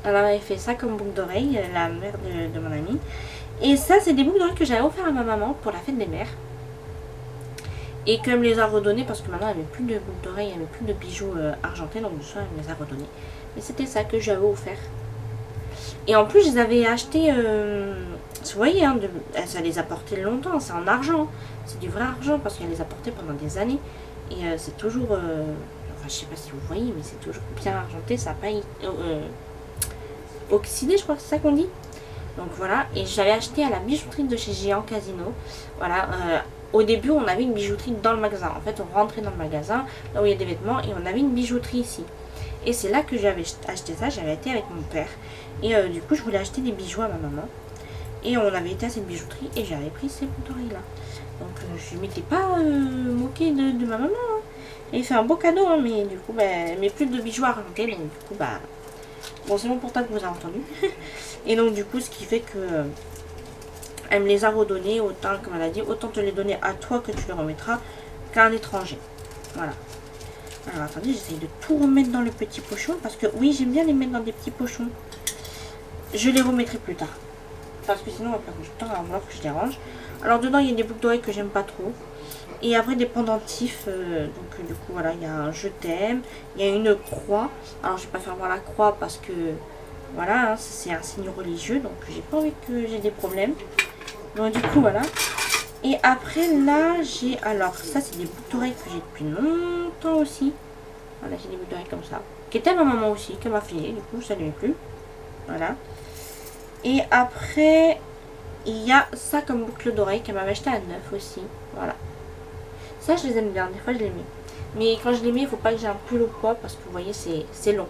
Elle m'avait fait ça comme boucle d'oreille, la mère de mon amie. Et ça, c'est des boucles d'oreilles que j'avais offert à ma maman pour la fête des mères. Et qu'elle me les a redonnées parce que maintenant elle n'avait plus de boucles d'oreilles, elle n'avait plus de bijoux argentés, donc du coup elle me les a redonnées. Mais c'était ça que j'avais offert. Et en plus, je les avais achetés, vous voyez, hein, ça les a portés longtemps, c'est en argent. C'est du vrai argent parce qu'elle les a portés pendant des années. Et c'est toujours, enfin je sais pas si vous voyez, mais c'est toujours bien argenté, ça n'a pas oxydé, je crois que c'est ça qu'on dit. Donc voilà, et j'avais acheté à la bijouterie de chez Géant Casino. Voilà, au début on avait une bijouterie dans le magasin. En fait, on rentrait dans le magasin, là où il y a des vêtements, et on avait une bijouterie ici. Et c'est là que j'avais acheté ça, j'avais été avec mon père. Et du coup, je voulais acheter des bijoux à ma maman. Et on avait été à cette bijouterie et j'avais pris ces boucles d'oreilles là. Donc je ne m'étais pas moquée de ma maman. Hein. Elle fait un beau cadeau, hein, mais du coup, mais plus de bijoux argentés. Donc du coup, bon, c'est bon pour toi que vous avez entendu. Et donc du coup, ce qui fait que elle me les a redonnés, autant, comme elle a dit, autant te les donner à toi que tu les remettras qu'à un étranger. Voilà. Alors attendez, j'essaye de tout remettre dans le petit pochon parce que oui, j'aime bien les mettre dans des petits pochons. Je les remettrai plus tard. Parce que sinon on va perdre du temps à voir que je les range. Alors dedans il y a des boucles d'oreilles que j'aime pas trop. Et après des pendentifs. Donc du coup voilà, il y a un je t'aime. Il y a une croix. Alors je vais pas faire voir la croix parce que voilà, hein, c'est un signe religieux. Donc j'ai pas envie que j'ai des problèmes. Donc du coup voilà. Et après là j'ai, alors ça c'est des boucles d'oreilles que j'ai depuis longtemps aussi. Voilà, j'ai des boucles d'oreilles comme ça. Qui étaient à ma maman aussi, qu'elle m'a filé. Du coup ça ne lui plus. Voilà. Et après, il y a ça comme boucle d'oreille qu'elle m'avait acheté à neuf aussi. Voilà. Ça, je les aime bien. Des fois, je les mets. Mais quand je les mets, il ne faut pas que j'ai un pull au poids parce que vous voyez, c'est long.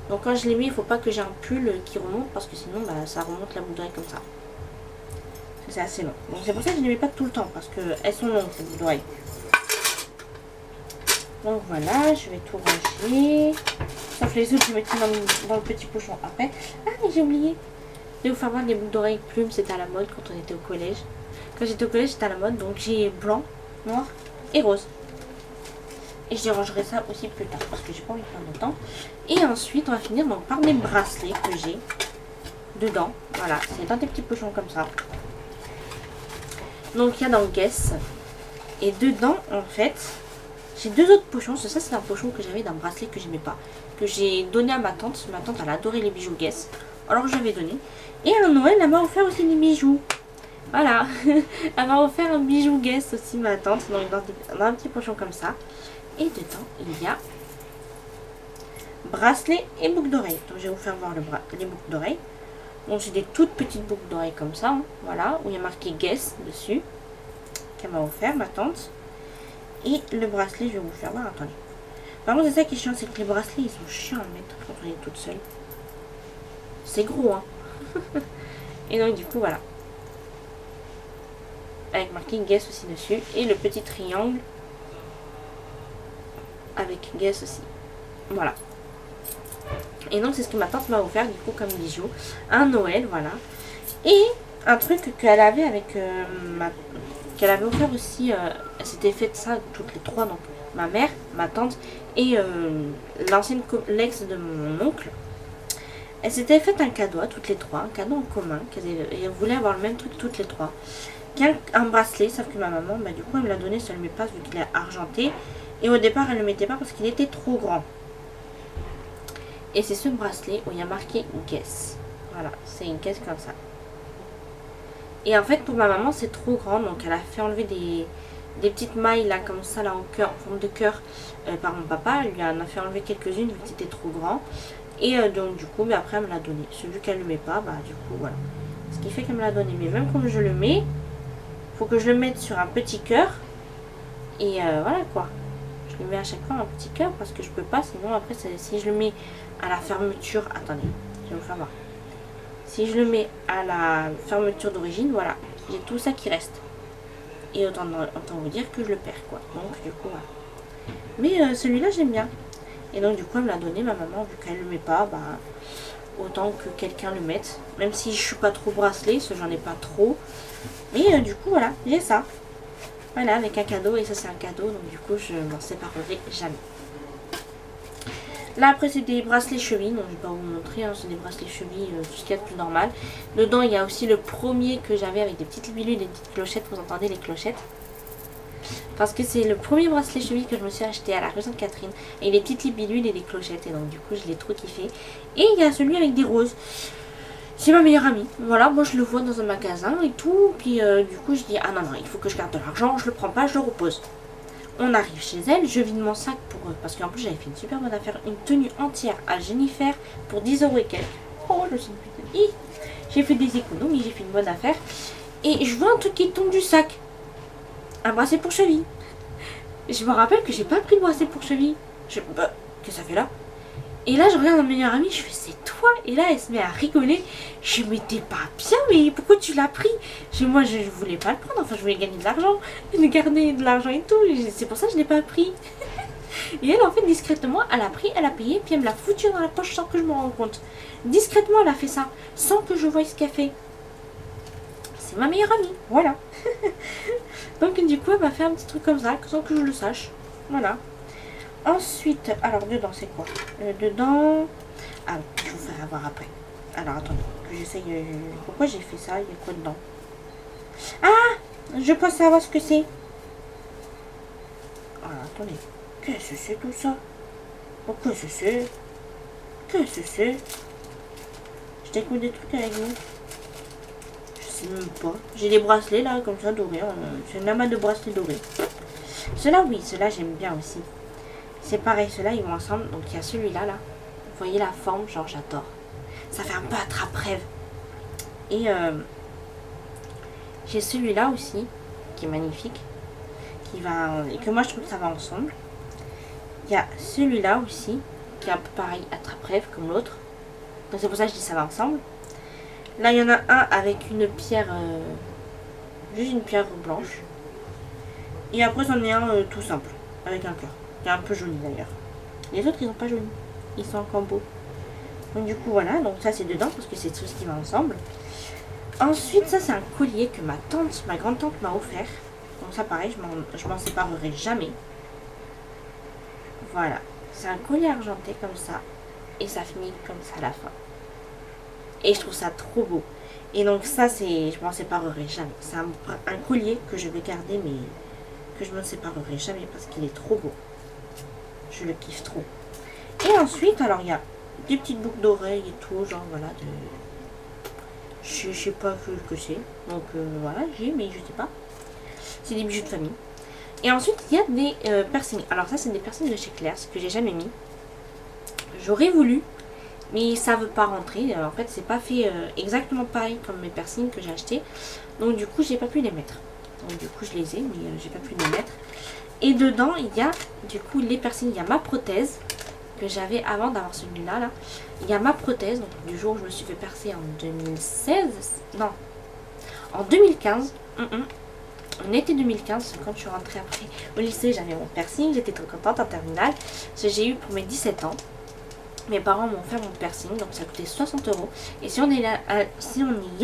Donc quand je les mets, il ne faut pas que j'ai un pull qui remonte parce que sinon, ça remonte la boucle d'oreille comme ça. C'est assez long. Donc c'est pour ça que je ne les mets pas tout le temps parce qu'elles sont longues, ces boucles d'oreille. Donc voilà, je vais tout ranger. Sauf les autres, je vais mettre dans le petit pochon après. Ah, mais j'ai oublié. Je vais vous faire voir des boucles d'oreilles plumes, c'était à la mode quand on était au collège. Quand j'étais au collège, c'était à la mode, donc j'ai blanc, noir et rose. Et je rangerai ça aussi plus tard parce que j'ai pas envie de perdre de temps. Et ensuite, on va finir donc par mes bracelets que j'ai dedans. Voilà, c'est dans des petits pochons comme ça. Donc il y a dans Guess. Et dedans, en fait, j'ai deux autres pochons. Ça, c'est un pochon que j'avais d'un bracelet que j'aimais pas. Que j'ai donné à ma tante. Ma tante, elle adorait les bijoux Guess. Alors je l'avais donné. Et à Noël, elle m'a offert aussi des bijoux. Voilà. Elle m'a offert un bijou Guess aussi, ma tante. Donc dans un petit pochon comme ça. Et dedans, il y a bracelet et boucles d'oreilles. Donc je vais vous faire voir les boucles d'oreilles. Donc c'est des toutes petites boucles d'oreilles comme ça. Hein. Voilà. Où il y a marqué Guess dessus. Qu'elle m'a offert, ma tante. Et le bracelet, je vais vous faire voir. Attendez. Par contre, c'est ça qui est chiant, c'est que les bracelets, ils sont chiants à mettre quand on est toute seule. C'est gros, hein. Et donc, du coup, voilà. Avec marqué Guess aussi dessus. Et le petit triangle. Avec Guess aussi. Voilà. Et donc, c'est ce que ma tante m'a offert, du coup, comme bijou. Un Noël, voilà. Et un truc qu'elle avait avec qu'elle avait offert aussi. Elle s'était fait ça toutes les trois. Donc, ma mère, ma tante et l'ancienne l'ex de mon oncle. Elles s'étaient fait un cadeau à toutes les trois, un cadeau en commun, et elles voulaient avoir le même truc toutes les trois. Un bracelet, sauf que ma maman, du coup, elle me l'a donné, ça ne le met pas vu qu'il est argenté. Et au départ, elle ne le mettait pas parce qu'il était trop grand. Et c'est ce bracelet où il y a marqué Guess. Voilà, c'est une caisse comme ça. Et en fait, pour ma maman, c'est trop grand, donc elle a fait enlever des petites mailles là, comme ça, là, en forme de cœur, par mon papa. Elle lui en a fait enlever quelques-unes vu que c'était trop grand. Et donc du coup, mais après elle me l'a donné. Vu qu'elle ne le met pas, du coup voilà. Ce qui fait qu'elle me l'a donné. Mais même comme je le mets, faut que je le mette sur un petit cœur. Et voilà quoi. Je le mets à chaque fois un petit cœur parce que je peux pas. Sinon après, si je le mets à la fermeture, attendez, je vais vous faire voir. Si je le mets à la fermeture d'origine, voilà, j'ai tout ça qui reste. Et autant vous dire que je le perds quoi. Donc du coup voilà. Mais celui-là j'aime bien. Et donc du coup elle me l'a donné, ma maman, vu qu'elle le met pas, bah autant que quelqu'un le mette. Même si je suis pas trop bracelet, parce que j'en ai pas trop. Mais du coup voilà, j'ai ça. Voilà, avec un cadeau, et ça c'est un cadeau, donc du coup je m'en séparerai jamais. Là après c'est des bracelets chevilles, donc je vais pas vous montrer, hein, c'est des bracelets chevilles, tout ce qu'il y a de plus normal. Dedans il y a aussi le premier que j'avais avec des petites libilules et des petites clochettes, vous entendez les clochettes. Parce que c'est le premier bracelet cheville que je me suis acheté à la rue Sainte-Catherine. Et les petites libilules et les clochettes, et donc du coup je l'ai trop kiffé. Et il y a celui avec des roses. C'est ma meilleure amie. Voilà, moi je le vois dans un magasin et tout. Puis du coup je dis, ah non, non, il faut que je garde de l'argent, je le prends pas, je le repose. On arrive chez elle, je vide mon sac pour... parce qu'en plus j'avais fait une super bonne affaire, une tenue entière à Jennifer pour 10 € et quelques. Oh, je suis une putain. J'ai fait des économies, j'ai fait une bonne affaire. Et je vois un truc qui tombe du sac. Un bracelet pour cheville. Je me rappelle que j'ai pas pris le bracelet pour cheville. Qu'est-ce que ça fait là? Et là je regarde ma meilleure amie, je fais c'est toi. Et là elle se met à rigoler. Je me t'es pas bien, mais pourquoi tu l'as pris? Moi je voulais pas le prendre, enfin je voulais gagner de l'argent, de garder de l'argent et tout. C'est pour ça que je l'ai pas pris. Et elle en fait discrètement, elle a pris, elle a payé, puis elle me l'a foutu dans la poche sans que je me rende compte. Discrètement elle a fait ça, sans que je voie ce qu'elle fait. C'est ma meilleure amie, voilà. Donc du coup elle m'a fait un petit truc comme ça, sans que je le sache. Voilà. Ensuite, alors dedans c'est quoi? Dedans... Ah, je vous ferai voir après. Alors attendez, que j'essaye... Pourquoi j'ai fait ça? Il y a quoi dedans? Ah, je pense savoir ce que c'est. Alors attendez, qu'est-ce que c'est tout ça? Qu'est-ce que c'est? Qu'est-ce que c'est? Je découvre des trucs avec vous. Je sais même pas. J'ai des bracelets là, comme ça, dorés. C'est une amas de bracelets dorés. Ceux-là, oui, ceux-là j'aime bien aussi. C'est pareil, ceux-là ils vont ensemble. Donc il y a celui-là, là. Vous voyez la forme, genre j'adore. Ça fait un peu attrape-rêve. Et j'ai celui-là aussi, qui est magnifique. Et que moi je trouve que ça va ensemble. Il y a celui-là aussi, qui est un peu pareil, attrape-rêve comme l'autre. Donc c'est pour ça que je dis ça va ensemble. Là il y en a un avec une pierre, juste une pierre blanche. Et après j'en ai un tout simple, avec un cœur. Qui est un peu joli d'ailleurs. Les autres ils sont pas jolis, ils sont en combo. Donc du coup voilà, donc ça c'est dedans parce que c'est tout ce qui va ensemble. Ensuite ça c'est un collier que ma grande-tante m'a offert. Donc ça pareil, je m'en séparerai jamais. Voilà, c'est un collier argenté comme ça. Et ça finit comme ça à la fin. Et je trouve ça trop beau. Et donc ça c'est, je m'en séparerai jamais. C'est un collier que je vais garder mais que je ne me séparerai jamais parce qu'il est trop beau. Je le kiffe trop. Et ensuite, alors il y a des petites boucles d'oreilles et tout, genre voilà, je sais pas que c'est. Donc voilà, mais je sais pas. C'est des bijoux de famille. Et ensuite, il y a des piercings. Alors ça, c'est des piercings de chez Claire's que j'ai jamais mis. J'aurais voulu, mais ça veut pas rentrer. En fait, c'est pas fait exactement pareil comme mes piercings que j'ai achetés. Donc du coup, j'ai pas pu les mettre. Donc du coup, je les ai, mais j'ai pas pu les mettre. Et dedans, il y a du coup les piercings. Il y a ma prothèse que j'avais avant d'avoir celui-là. Là. Il y a ma prothèse, donc du jour où je me suis fait percer en 2016. Non, en 2015. En été 2015, quand je suis rentrée après au lycée, j'avais mon piercing. J'étais très contente en terminale. Ce que j'ai eu pour mes 17 ans. Mes parents m'ont fait mon piercing, donc ça coûtait 60 €. Et si on y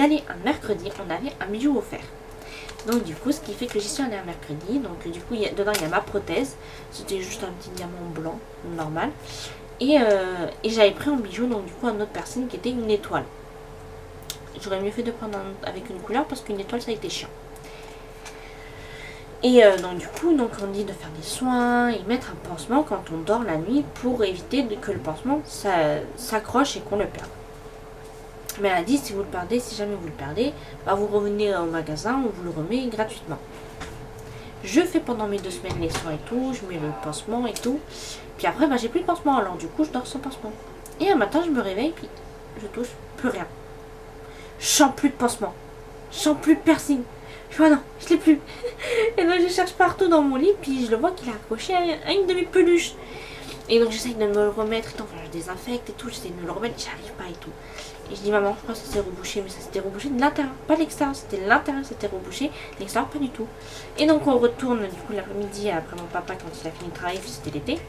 allait un mercredi, on avait un bijou offert. Donc du coup, ce qui fait que j'y suis allée un mercredi. Donc du coup, dedans il y a ma prothèse. C'était juste un petit diamant blanc, normal. Et j'avais pris en bijou, donc du coup, un autre piercing qui était une étoile. J'aurais mieux fait de prendre avec une couleur parce qu'une étoile, ça a été chiant. Et donc du coup, on dit de faire des soins et mettre un pansement quand on dort la nuit pour éviter que le pansement s'accroche et qu'on le perde. Mais elle a dit, si vous le perdez, si jamais vous le perdez, bah vous revenez au magasin, on vous le remet gratuitement. Je fais pendant mes 2 semaines les soins et tout, je mets le pansement et tout. Puis après, bah, j'ai plus de pansement, alors du coup, je dors sans pansement. Et un matin, je me réveille, puis je touche plus rien. Je sens plus de pansement. Je sens plus de piercing. Je vois, non, je l'ai plus. Et donc, je cherche partout dans mon lit, puis je le vois qu'il est accroché à une de mes peluches. Et donc, j'essaye de me le remettre, et tout. Enfin, je désinfecte et tout, j'essaye de me le remettre, j'y arrive pas et tout. Et je dis, maman, je crois que ça s'est rebouché, mais ça s'était rebouché de l'intérieur, pas l'extérieur, c'était l'intérieur, c'était rebouché, l'extérieur pas du tout. Et donc on retourne, du coup l'après-midi, après mon papa, quand il a fini de travailler, c'était l'été,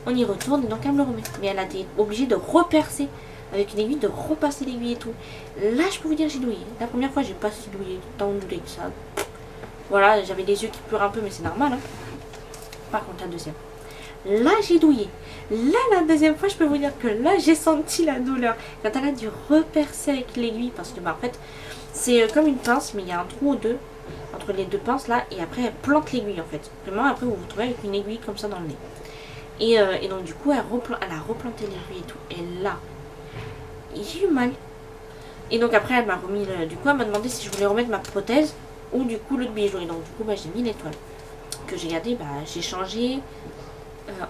On y retourne et donc elle me le remet. Mais elle a été obligée de repercer avec une aiguille, de repasser l'aiguille et tout. Là, je peux vous dire, j'ai douillé. La première fois, j'ai pas si douillé, tant douillé que ça. Voilà, j'avais les yeux qui pleurent un peu, mais c'est normal. Hein. Par contre, la deuxième. Là, j'ai douillé. Là, la deuxième fois, je peux vous dire que là, j'ai senti la douleur. Quand elle a dû repercer avec l'aiguille, parce que, bah, en fait, c'est comme une pince, mais il y a un trou ou deux entre les deux pinces là, et après, elle plante l'aiguille en fait. Vraiment, après, vous vous retrouvez avec une aiguille comme ça dans le nez. Et donc, du coup, elle a replanté l'aiguille et tout. Et là, j'ai eu mal. Et donc, après, elle m'a remis, du coup, elle m'a demandé si je voulais remettre ma prothèse ou du coup, l'autre bijou. Et donc, du coup, bah, j'ai mis l'étoile que j'ai gardé. Bah, j'ai changé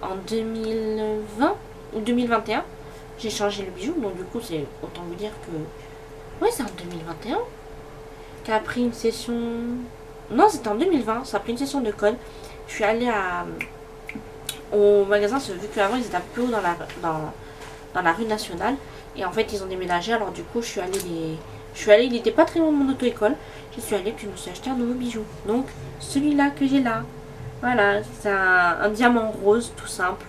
en 2020 ou 2021. J'ai changé le bijou. Donc, du coup, c'est autant vous dire que. Ouais, c'est en 2021 qu'a pris une session. Non, c'était en 2020. Ça a pris une session de colle. Je suis allée au magasin, vu qu'avant ils étaient un peu haut dans la rue nationale. Et en fait, ils ont déménagé. Alors, du coup, je suis allée, il n'était pas très loin de mon auto-école. Je suis allée, puis je me suis acheté un nouveau bijou. Donc, celui-là que j'ai là. Voilà, c'est un diamant rose, tout simple.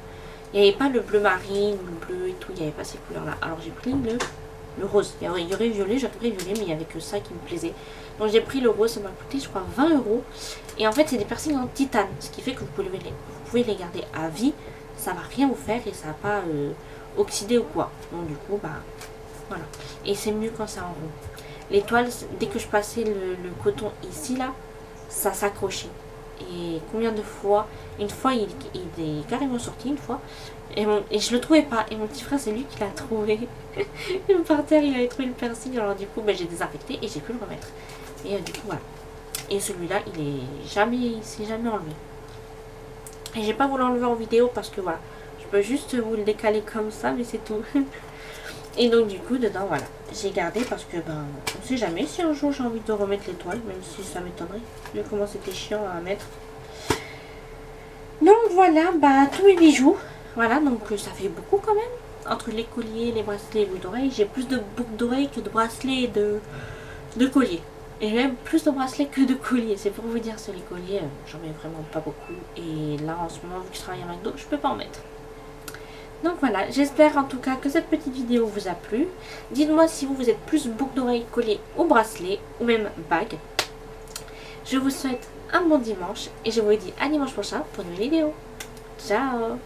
Il n'y avait pas le bleu marine, le bleu et tout. Il n'y avait pas ces couleurs-là. Alors, j'ai pris le rose. Il y aurait violet, j'aurais pris violet, mais il n'y avait que ça qui me plaisait. Donc, j'ai pris le rose. Ça m'a coûté, je crois, 20 €. Et en fait, c'est des piercings en titane. Ce qui fait que vous pouvez les garder à vie. Ça va rien vous faire et ça va pas oxydé ou quoi. Donc du coup, bah voilà. Et c'est mieux quand c'est en rond. L'étoile, dès que je passais le coton ici, là, ça s'accrochait. Et combien de fois, une fois, il est carrément sorti, une fois. Et je le trouvais pas. Et mon petit frère, c'est lui qui l'a trouvé. Par terre, il avait trouvé le piercing. Alors du coup, bah, j'ai désinfecté et j'ai pu le remettre. Et du coup, voilà. Et celui-là, il s'est jamais enlevé. Et j'ai pas voulu l'enlever en vidéo parce que voilà. Je peux juste vous le décaler comme ça, mais c'est tout. Et donc du coup, dedans, voilà. J'ai gardé parce que, ben, on sait jamais si un jour j'ai envie de remettre l'étoile, même si ça m'étonnerait. Vu comment c'était chiant à mettre. Donc voilà, bah, tous mes bijoux. Voilà, donc ça fait beaucoup quand même. Entre les colliers, les bracelets, les boucles d'oreilles. J'ai plus de boucles d'oreilles que de bracelets et de colliers. Et j'ai même plus de bracelets que de colliers. C'est pour vous dire, sur les colliers, j'en mets vraiment pas beaucoup. Et là, en ce moment, vu que je travaille à McDo, je peux pas en mettre. Donc voilà, j'espère en tout cas que cette petite vidéo vous a plu. Dites-moi si vous êtes plus boucle d'oreilles, collier ou bracelet, ou même bague. Je vous souhaite un bon dimanche et je vous dis à dimanche prochain pour une nouvelle vidéo. Ciao!